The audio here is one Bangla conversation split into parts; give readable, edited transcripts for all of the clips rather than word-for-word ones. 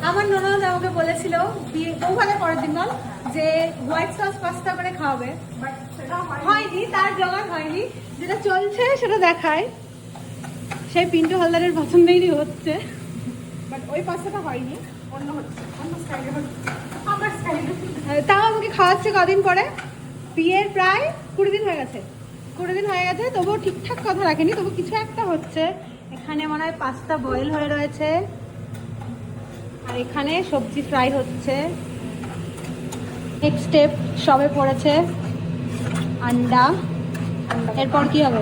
আমার ননদ আমাকে বলেছিল ওখানে পরের দিন বল যে হোয়াইট সস পাস্তা করে খাওয়াবে, বাট সেটা হয়নি, তার জোগাড় হয়নি। যেটা চলছে সেটা দেখায়, সেই পিন্টু হালদারের পছন্দেরই হচ্ছে, বাট ওই পাস্তাটা হয়নি, অন্য হচ্ছে, অন্য স্টাইলে হচ্ছে, আমার স্টাইলে। তাও আমাকে খাওয়াচ্ছে কদিন পরে, বিয়ের প্রায় 20 দিন হয়ে গেছে, 20 দিন হয়ে গেছে, তবুও ঠিকঠাক কথা রাখেনি, তবু কিছু একটা হচ্ছে। এখানে মনে হয় পাস্তা বয়েল হয়ে রয়েছে, আর এখানে সবজি ফ্রাই হচ্ছে, নেক্সট স্টেপ সবে পড়েছে আন্ডা। এরপর কি হবে?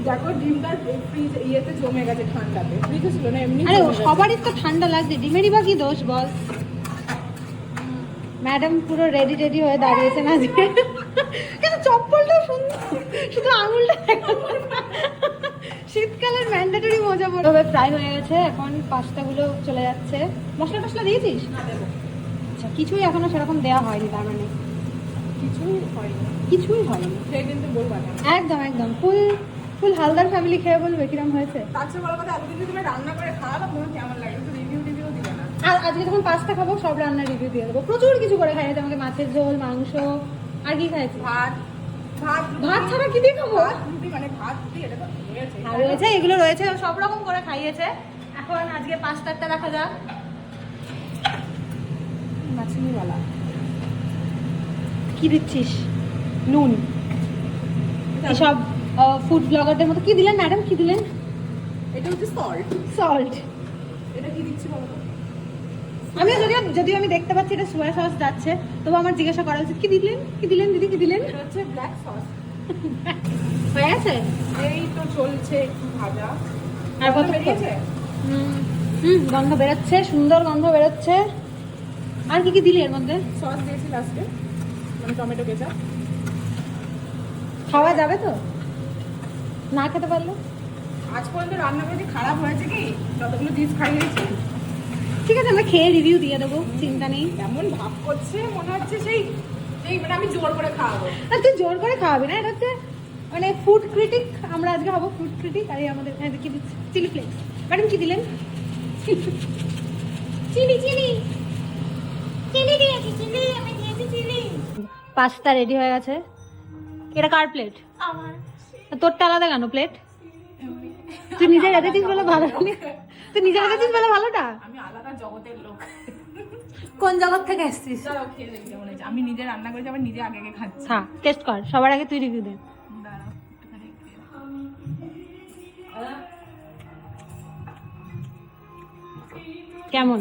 দেখো ডিমটা ফ্রিজ ইয়েতে জমে গেছে, ঠান্ডাতে, ফ্রিজে ছিল না, এমনি আরে সবারই তো ঠান্ডা লাগছে, ডিমেরই বা কি দোষ বল। ম্যাডাম পুরো রেডি রেডি হয়ে দাঁড়িয়েছেন আজকে, কিন্তু চপ্পলটাও সুন্দর, শুধু আঙুলটা শীতকালের ম্যান্ডেটরি মজা পড়বে। ফ্রাই হয়ে গেছে, এখন পাস্তাগুলো চলে যাচ্ছে। মশলা টশলা দিয়েছিস? আচ্ছা, কিছুই এখনো সেরকম দেওয়া হয়নি, তার মানে কিছুই হয়নি, কিছুই হয়নি। সে কিন্তু বলবা না। একদম একদম ফুল ফুল হালদার ফ্যামিলি খেয়ে বলবে কিরম হয়েছে। তার চেয়ে বড় কথা, এতদিন তুমি রান্না করে খাওয়ালো, তোমার কেমন লাগে? তো রিভিউ দিবে না। আর আজকে যখন পাস্তা খাবো সব রান্নার রিভিউ দিয়ে দেবো। প্রচুর কিছু করে খাইয়েছে আমাকে, মাছের ঝোল, মাংস, আর কি খাইছে? ভাত ভাত ভাত ছাড়া কি দিয়ে খাবো? ভাত রুটি, মানে ভাত দিয়ে এটা তো রয়েছে, আর রয়েছে, এগুলো রয়েছে, সব রকম করে খাইয়েছে। এখন আজকে পাস্তাটা দেখা যাক। মাছনিওয়ালা। কি দিচ্ছিস? নুন। এসব ফুড ব্লগারদের মতো কি দিলেন ম্যাডাম, কি দিলেন? এটা হচ্ছে সল্ট। সল্ট। এটা কি দিচ্ছি বলো তো? আমি যদিও আমি দেখতে পাচ্ছি এটা সোয়া সস যাচ্ছে, তবু আমার জিজ্ঞাসা করা উচিত কি দিলেন, কি দিলেন দিদি, কি দিলেন? এটা হচ্ছে ব্ল্যাক সস। হয়ে গেছে? এই তো চলছে একটু ভাজা। আর কত বেরিয়েছে? গন্ধ বেরোচ্ছে, সুন্দর গন্ধ বেরোচ্ছে। আর কি কি দিলি এর মধ্যে? সস দিয়েছি লাস্টে, মানে টমেটো কেচাপ। খাওয়া যাবে তো না খেতে পারলে? আজ পর্যন্ত রান্না করে খারাপ হয়েছে কি? যতগুলো ডিশ খাইয়েছি। ঠিক আছে, আমরা খেয়ে রিভিউ দিয়ে দেবো, চিন্তা নেই। এমন ভাব করছে মনে হচ্ছে সেই সেই মানে আমি জোর করে খাওয়াবো। আর তুই জোর করে খাওয়াবি না, এটা হচ্ছে মানে ফুড ক্রিটিক, আমরা আজকে হবো ফুড ক্রিটিক। আর এই আমাদের এখানে কি দিচ্ছে? Chilli flakes. ম্যাডাম কি দিলেন? চিনি চিনি চিনি দিয়েছি, চিনি আমি দিয়েছি চিনি। পাস্তা রেডি হয়ে গেছে। এটা কার প্লেট? আমার তোরটা আলাদা কেন প্লেট? তুই নিজে রেখেছিস বলে ভালো, তুই নিজে রেখেছিস বলে ভালোটা। আমি আলাদা জগতের লোক। কোন জগৎ থেকে এসেছিস? দাঁড়াও, খেয়ে দেখি কেমন হয়েছে। আমি নিজে রান্না করেছি, আবার নিজে আগে আগে খাচ্ছি। হ্যাঁ, টেস্ট কর, সবার আগে তুই রিভিউ দে। দাঁড়াও একটুখানি খেয়ে নাও। কেমন?